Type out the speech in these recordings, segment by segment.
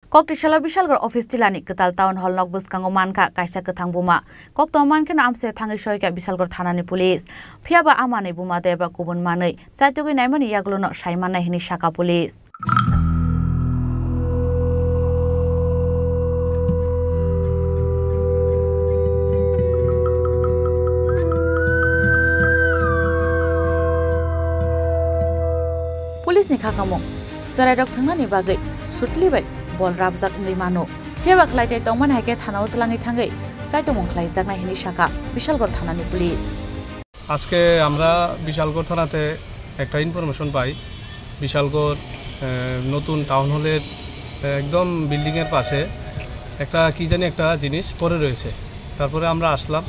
Koktishala Bishalgar Office Tilani Katal Town Hall Nogbus Kangomanka Kaisa Katang Buma Kokto Mankan Amse Tangi Shoika Bishalgar Thanani Police Fiaba Amane Buma Deba Kubun Mane Saitugi Naimani Yaglono Shaimana Hini Shaka Police Police ni kakamo Sarai dok thangani bagai sutli bai bol rabjak ngai mano feba khlaite tongman haike thana utlangi thangai saito mongklai jakna hini shaka Bishalgarh থানানি police আজকে আমরা বিশালগড় থানাতে একটা information পাই বিশালগড় নতুন town হলের একদম building এর পাশে একটা কি জানি একটা জিনিস পড়ে রয়েছে তারপরে আমরা আসলাম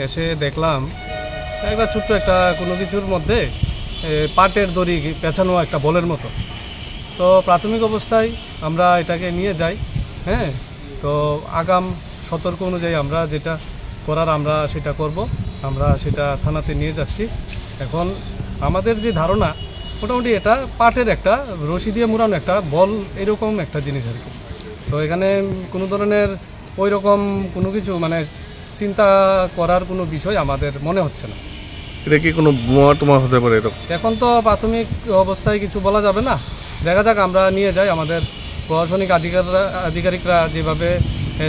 এসে দেখলাম একটা ছোট্ট একটা কোনো কিছুর মধ্যে পাটের দড়ি পেছানো একটা বলের মতো তো প্রাথমিক অবস্থায় আমরা এটাকে নিয়ে যাই হ্যাঁ তো আগাম সতর্ক অনুযায়ী আমরা যেটা করার আমরা সেটা করব আমরা সেটা থানাতে নিয়ে যাচ্ছি এখন আমাদের যে ধারণা মোটামুটি এটা পাটের একটা রশি দিয়ে মোড়ানো একটা বল এরকম একটা জিনিস আর কি তো এখানে কোনো ধরনের ওই রকম কোনো কিছু মানে চিন্তা করার কোনো বিষয় আমাদের মনে হচ্ছে না এটা কি কোনো বোমা টোমা হতে পারে এখন তো প্রাথমিক অবস্থায় কিছু বলা যাবে না দেখা যাক আমরা নিয়ে যাই আমাদের প্রশাসনিক আধিকারিকরা যেভাবে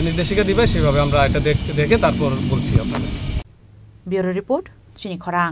নির্দেশিকা দিবে সেভাবে আমরা এটা দেখে তারপর বলছি আপনাদের ব্যুরো রিপোর্ট চিনি খরাং।